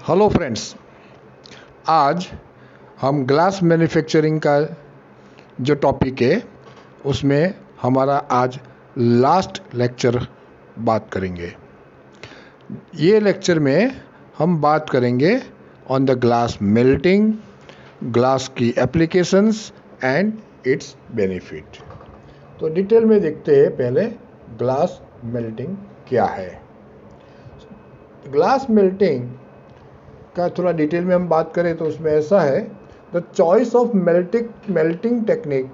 Hello friends, आज हम glass manufacturing का जो टॉपिक है उसमें हमारा आज लास्ट लेक्चर बात करेंगे। ये लेक्चर में हम बात करेंगे on the glass melting, glass की एप्लीकेशंस एंड इट्स बेनिफिट। तो डिटेल में देखते हैं पहले ग्लास मेल्टिंग क्या है। ग्लास मेल्टिंग का थोड़ा डिटेल में हम बात करें तो उसमें ऐसा है, the choice of melting technique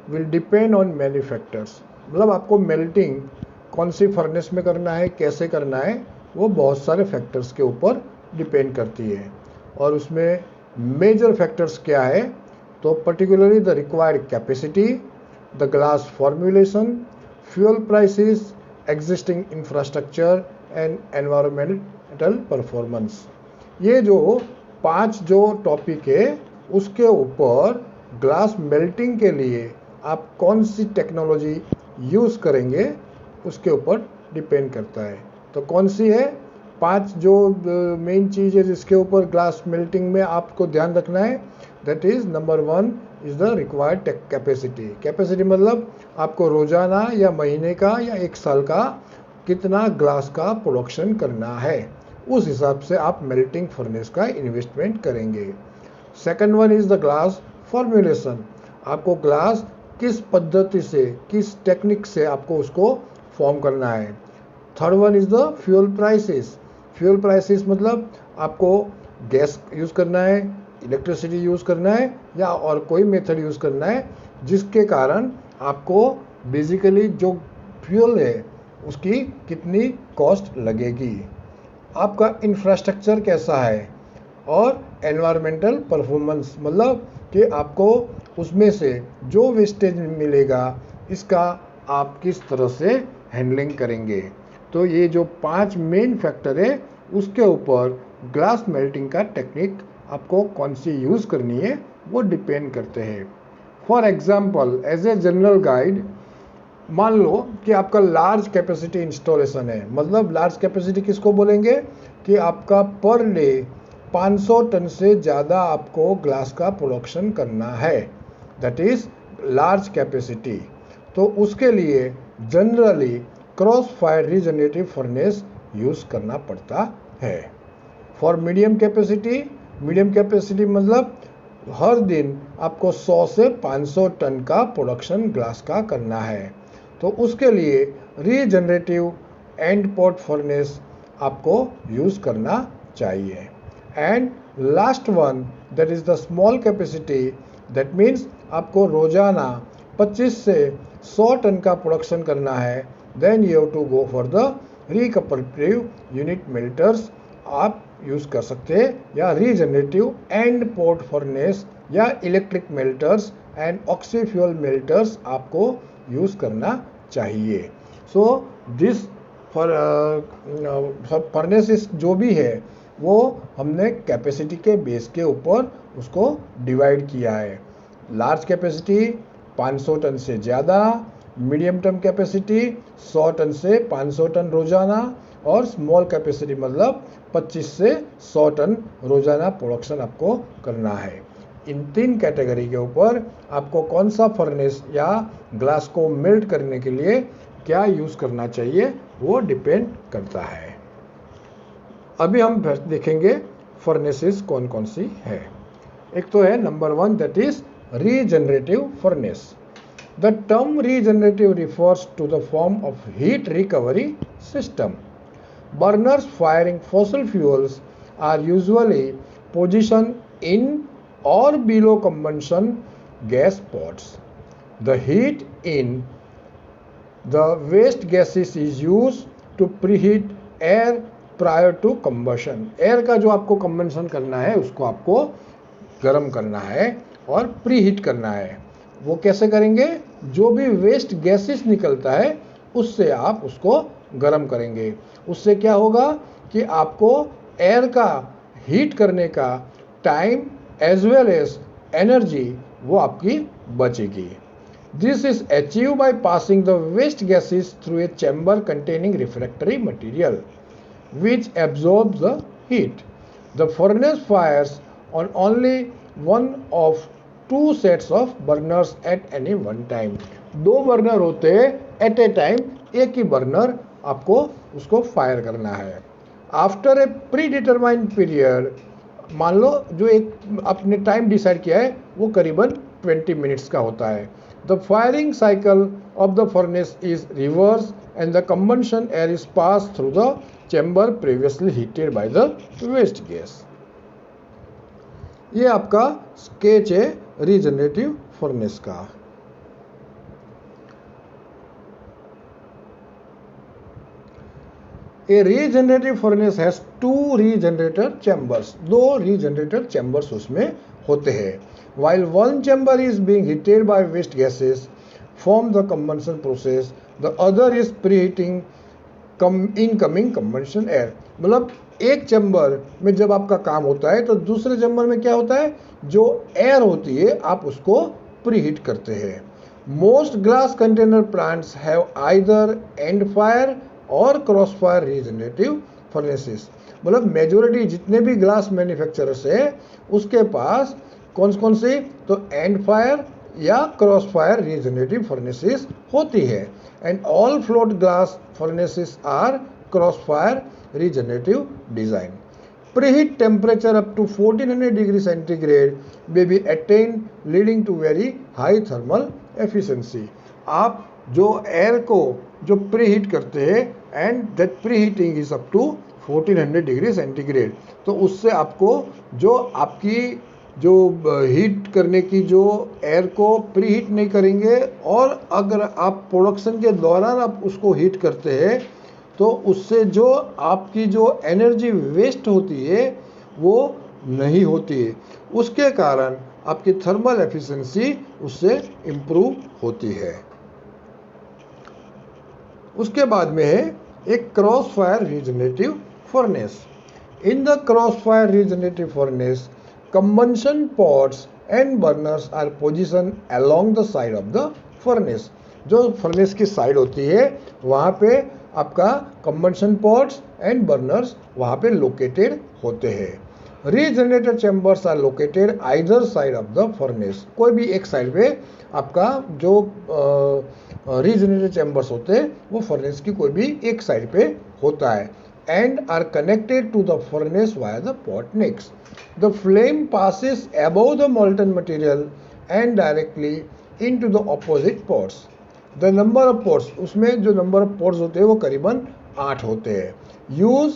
will depend on many factors. मतलब आपको मेल्टिंग कौन सी फर्नेस में करना है, कैसे करना है, वो बहुत सारे फैक्टर्स के ऊपर डिपेंड करती है। और उसमें मेजर फैक्टर्स क्या है, तो particularly the required capacity, the glass formulation, fuel prices, existing infrastructure and environmental performance. ये जो 5 जो टॉपिक है उसके ऊपर ग्लास मेल्टिंग के लिए आप कौन सी टेक्नोलॉजी यूज़ करेंगे उसके ऊपर डिपेंड करता है। तो कौन सी है 5 जो मेन चीज़ है जिसके ऊपर ग्लास मेल्टिंग में आपको ध्यान रखना है, that is number 1 is the required capacity. Capacity मतलब आपको रोज़ाना या महीने का या 1 साल का कितना ग्लास का प्रोडक्शन करना है, उस हिसाब से आप मेल्टिंग फर्नेस का इन्वेस्टमेंट करेंगे। Second one is the glass formulation. आपको ग्लास किस पद्धति से, किस टेक्निक से आपको उसको फॉर्म करना है। Third one is the fuel prices. Fuel prices मतलब आपको गैस यूज़ करना है, इलेक्ट्रिसिटी यूज़ करना है या और कोई मेथड यूज़ करना है जिसके कारण आपको बेसिकली जो फ्यूल है उसकी कितनी कॉस्ट लगेगी, आपका इंफ्रास्ट्रक्चर कैसा है, और एनवायरमेंटल परफॉर्मेंस मतलब कि आपको उसमें से जो वेस्टेज मिलेगा इसका आप किस तरह से हैंडलिंग करेंगे। तो ये जो 5 मेन फैक्टर है उसके ऊपर ग्लास मेल्टिंग का टेक्निक आपको कौन सी यूज़ करनी है वो डिपेंड करते हैं। For example as a general guide, मान लो कि आपका लार्ज कैपेसिटी इंस्टॉलेशन है। मतलब लार्ज कैपेसिटी किसको बोलेंगे कि आपका पर डे 500 टन से ज़्यादा आपको ग्लास का प्रोडक्शन करना है, दैट इज़ लार्ज कैपेसिटी। तो उसके लिए generally cross fire regenerative furnace use करना पड़ता है। फॉर मीडियम कैपेसिटी मतलब हर दिन आपको 100 से 500 टन का प्रोडक्शन ग्लास का करना है, तो उसके लिए रीजनरेटिव एंड पोर्ट फर्नेस आपको यूज़ करना चाहिए। And last one that is the small capacity, that means आपको रोजाना 25 से 100 टन का प्रोडक्शन करना है, then you have to go for the recuperative unit melters आप यूज़ कर सकते हैं, या रीजनरेटिव एंड पोर्ट फर्नेस या electric melters and oxy fuel melters आपको यूज़ करना चाहिए। सो दिस फर्नेसेस जो भी है वो हमने कैपेसिटी के बेस के ऊपर उसको डिवाइड किया है। लार्ज कैपेसिटी 500 टन से ज़्यादा, मीडियम टर्म कैपेसिटी 100 टन से 500 टन रोजाना, और स्मॉल कैपेसिटी मतलब 25 से 100 टन रोजाना प्रोडक्शन आपको करना है। इन 3 कैटेगरी के ऊपर आपको कौन सा फर्नेस या ग्लास को मेल्ट करने के लिए क्या यूज़ करना चाहिए वो डिपेंड करता है। अभी हम देखेंगे फर्नेसेस कौन कौन सी है। एक तो है number 1 that is regenerative furnace. The term regenerative refers to the form of heat recovery system. Burners firing fossil fuels are usually positioned in or below combustion gas pods. The heat in the waste gases is used to preheat air prior to combustion. Air का जो आपको combustion करना है उसको आपको गर्म करना है और प्रीहीट करना है। वो कैसे करेंगे, जो भी वेस्ट गैसेस निकलता है उससे आप उसको गर्म करेंगे। उससे क्या होगा कि आपको एयर का हीट करने का time as well as energy वो आपकी बचेगी। This is achieve by passing the waste gases through a chamber containing refractory material which absorb the heat. The furnace fires on only one of two sets of burners at any one time. दो burner होते हैं eight ए time, एक ही burner आपको उसको fire करना है। After a pre determined period, मान लो जो एक आपने टाइम डिसाइड किया है वो करीबन 20 मिनट्स का होता है। The firing cycle of the furnace is reverse and the combustion air is pass through the chamber previously heated by the waste gas. ये आपका स्केच है रीजनरेटिव फर्नेस का। A regenerative furnace has two regenerator chambers, दो regenerator chambers उसमें होते हैं। While one chamber is being heated by waste gases from the combustion process, the other is preheating incoming combustion air। मतलब एक chamber में जब आपका काम होता है तो दूसरे चैम्बर में क्या होता है, जो एयर होती है आप उसको प्रीहीट करते हैं। Most glass container plants have either and fire और क्रॉस फायर रीजनरेटिव फर्नेसेस। मतलब मेजोरिटी जितने भी ग्लास मैन्युफैक्चरर्स है उसके पास कौन से, तो एंड फायर या क्रॉस फायर रीजनरेटिव फर्नेसेस होती है। And all float glass furnaces are cross fire regenerative design. Preheat temperature up to 1400 degree centigrade may be attained, leading to very high thermal efficiency। आप जो air को जो preheat करते हैं and that preheating is up to 1400 degree centigrade, तो उससे आपको जो आपकी जो हीट करने की जो एयर को प्रीहीट नहीं करेंगे और अगर आप प्रोडक्शन के दौरान आप उसको हीट करते हैं तो उससे जो आपकी जो एनर्जी वेस्ट होती है वो नहीं होती है, उसके कारण आपकी थर्मल एफिशिएंसी उससे इम्प्रूव होती है। उसके बाद में है एक cross fire regenerative furnace. In the cross fire regenerative furnace, combustion ports and burners are position along the side of the furnace. जो फर्नेस की साइड होती है वहाँ पे आपका कंबंशन पॉट्स एंड बर्नर्स वहाँ पे लोकेटेड होते हैं। Regenerator chambers are located either side of the furnace. कोई भी एक साइड पे आपका जो रीजनरेटर चैम्बर्स होते हैं वो फर्नेस की कोई भी एक साइड पे होता है and are connected to the furnace via the port necks. The flame passes above the molten material and directly into the opposite ports. The number of ports, उसमें जो नंबर ऑफ पॉट्स होते हैं वो करीबन 8 होते हैं। Use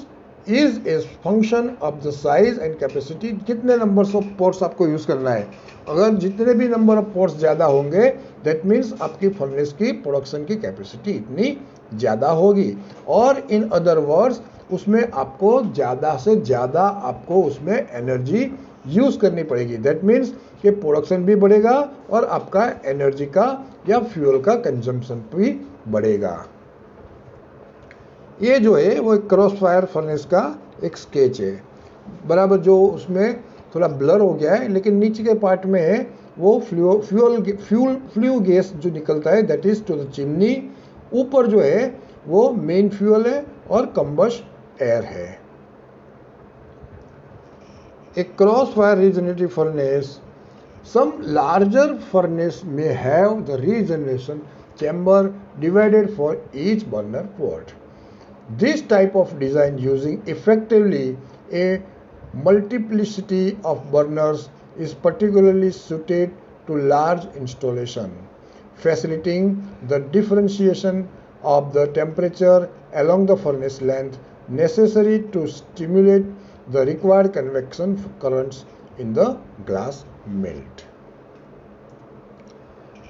is a function of the size and capacity. कितने numbers of ports आपको यूज़ करना है, अगर जितने भी नंबर ऑफ पोर्ट्स ज़्यादा होंगे दैट मीन्स आपकी फर्नेस की प्रोडक्शन की कैपेसिटी इतनी ज़्यादा होगी, और इन अदर वर्ड्स उसमें आपको ज़्यादा से ज़्यादा आपको उसमें एनर्जी यूज़ करनी पड़ेगी। दैट मीन्स कि प्रोडक्शन भी बढ़ेगा और आपका एनर्जी का या फ्यूल का कंजम्पशन भी बढ़ेगा। ये जो है वो एक क्रॉस फायर फर्नेस का एक स्केच है बराबर, जो उसमें थोड़ा ब्लर हो गया है लेकिन नीचे के पार्ट में है वो फ्लू गैस जो निकलता है that is to the chimney. ऊपर जो है वो मेन फ्यूल है और कंबस्ट एयर है। A cross fire regenerative furnace, some larger furnace may have the regeneration chamber divided for each burner port. This type of design using effectively a multiplicity of burners is particularly suited to large installation, facilitating the differentiation of the temperature along the furnace length necessary to stimulate the required convection currents in the glass melt.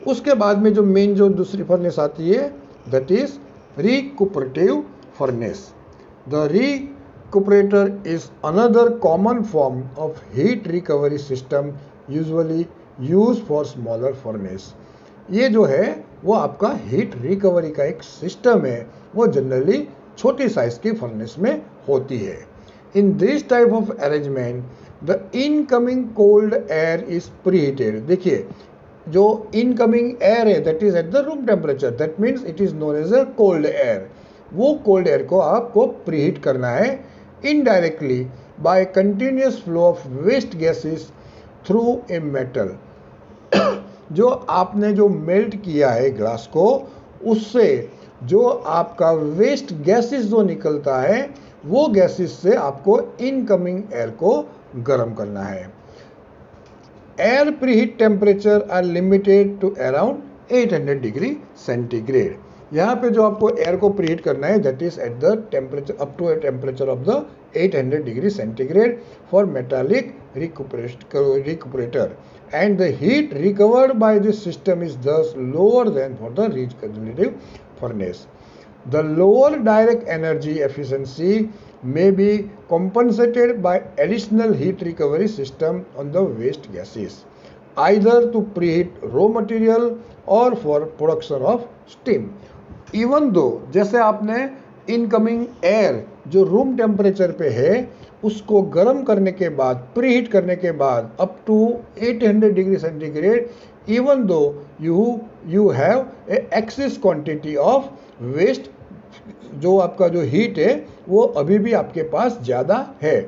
उसके बाद में जो main जो दूसरी furnace आती है that is recuperative furnace. The recuperator is another common form of heat recovery system usually use for smaller furnace. ये जो है वो आपका हीट रिकवरी का एक सिस्टम है, वो जनरली छोटी साइज की फर्नेस में होती है। In this type of arrangement the incoming cold air is preheated. देखिए जो इनकमिंग एयर है that is at the room temperature, that means it is known as a cold air. वो cold air को आपको preheat करना है indirectly by continuous flow of waste gases through a metal. जो आपने जो मेल्ट किया है ग्लास को, उससे जो आपका वेस्ट गैसेस जो निकलता है, वो गैसेस से आपको इनकमिंग एयर को गर्म करना है. Air preheat temperature are limited to around 800 degree centigrade. यहाँ पे जो आपको एयर को प्रीहीट करना है, that is at the temperature up to a temperature of the 800 degree centigrade for metallic recuperator, and the heat recovered by this system is thus lower than for the regenerative furnace. The lower direct energy efficiency may be compensated by additional heat recovery system on the waste gases, either to preheat raw material or for production of steam. Even though जैसे आपने incoming air जो room temperature पे है उसको गर्म करने के बाद, प्रीहीट करने के बाद up to 800 degree centigrade, even though you have a excess quantity of waste, जो आपका जो हीट है वो अभी भी आपके पास ज़्यादा है,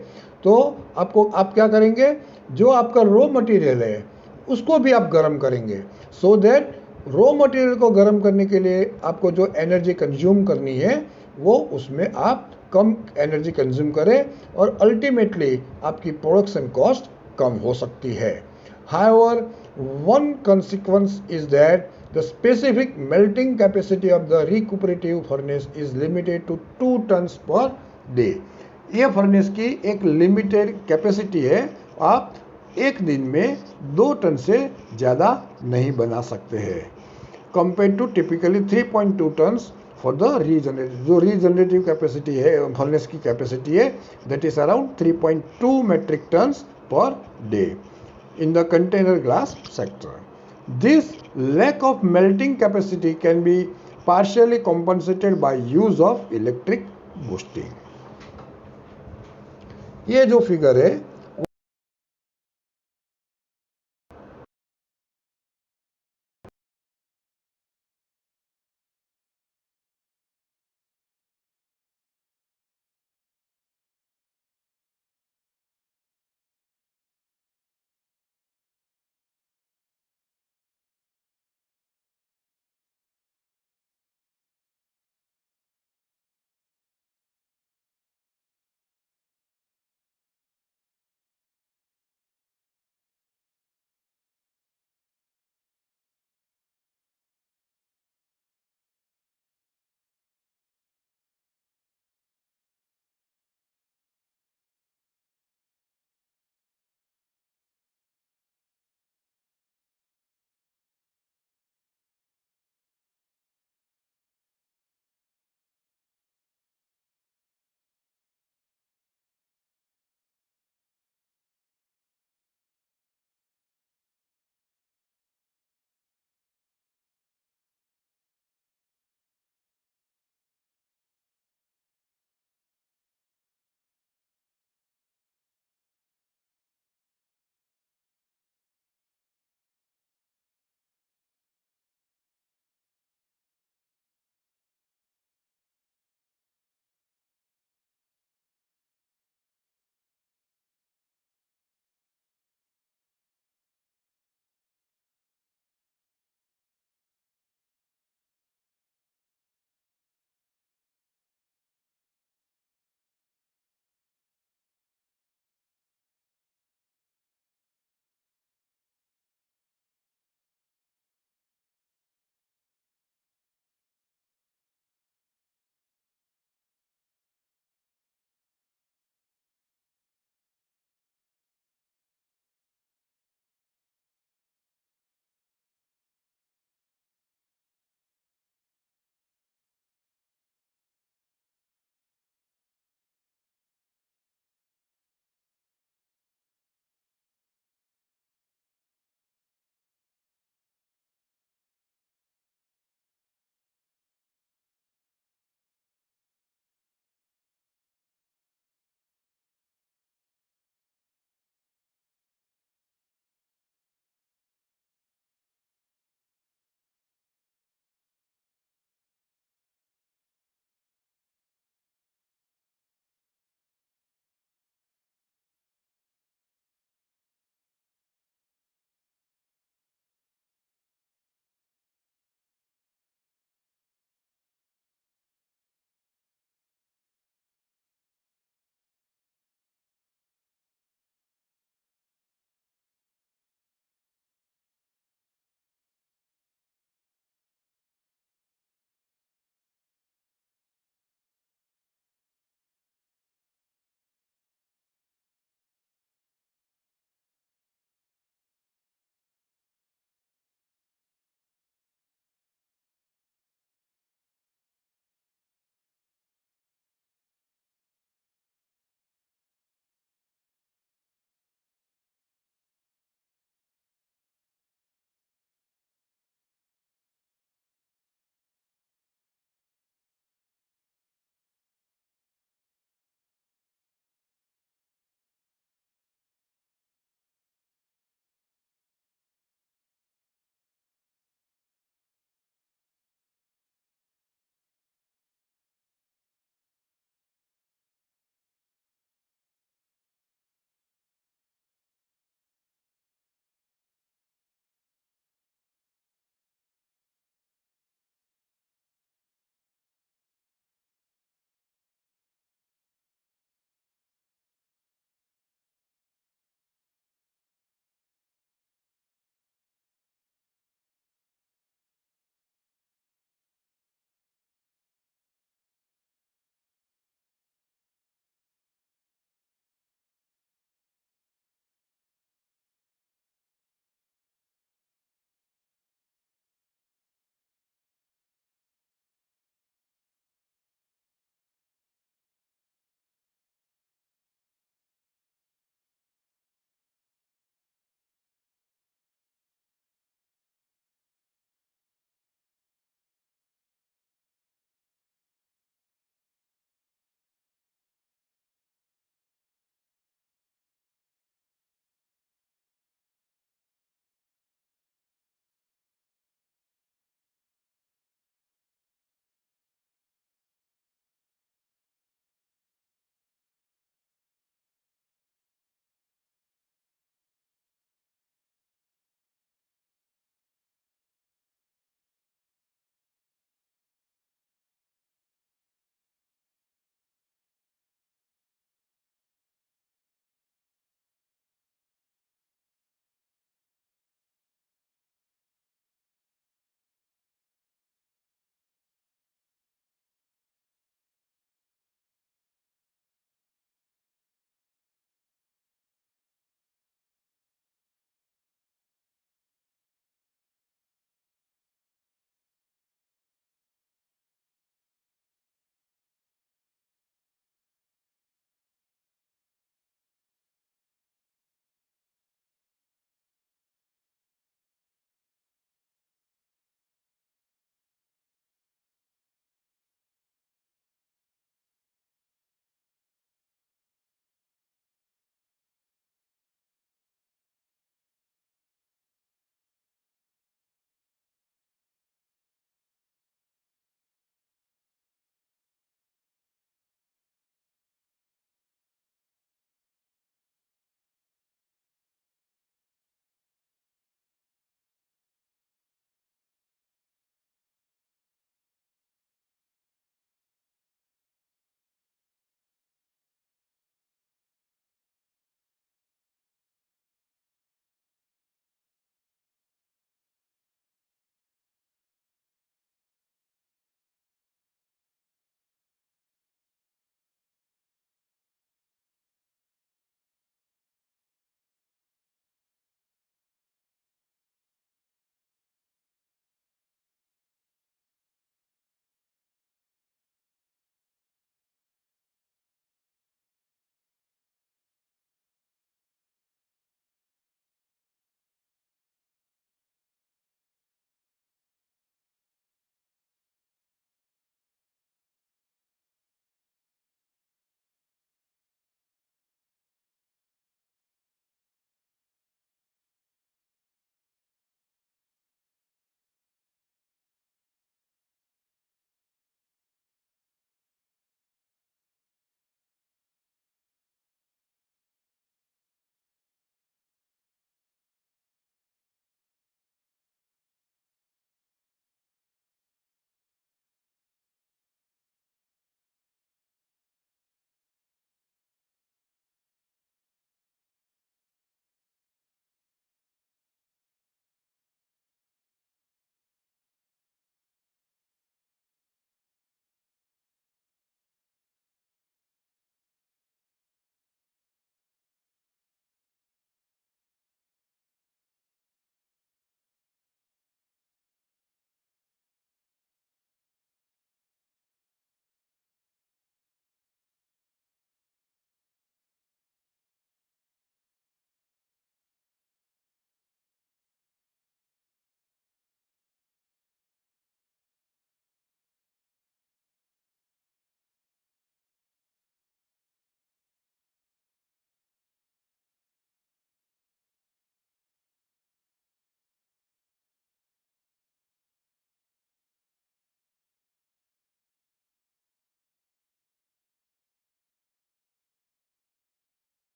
तो आप क्या करेंगे, जो आपका रॉ मटेरियल है उसको भी आप गर्म करेंगे, सो दैट रॉ मटेरियल को गर्म करने के लिए आपको जो एनर्जी कंज्यूम करनी है वो उसमें आप कम एनर्जी कंज्यूम करें और अल्टीमेटली आपकी प्रोडक्शन कॉस्ट कम हो सकती है. However, one consequence is that the specific melting capacity of the recuperative furnace is limited to 2 tons per day. ये फर्नेस की एक लिमिटेड कैपेसिटी है, आप एक दिन में 2 टन से ज़्यादा नहीं बना सकते हैं, compare to typically 3.2 tons for the regenerative. जो रीजनरेटिव कैपेसिटी है फर्नेस की कैपेसिटी है, that is around 3.2 metric tons per day in the container glass sector. This lack of melting capacity can be partially compensated by use of electric boosting. ये जो figure है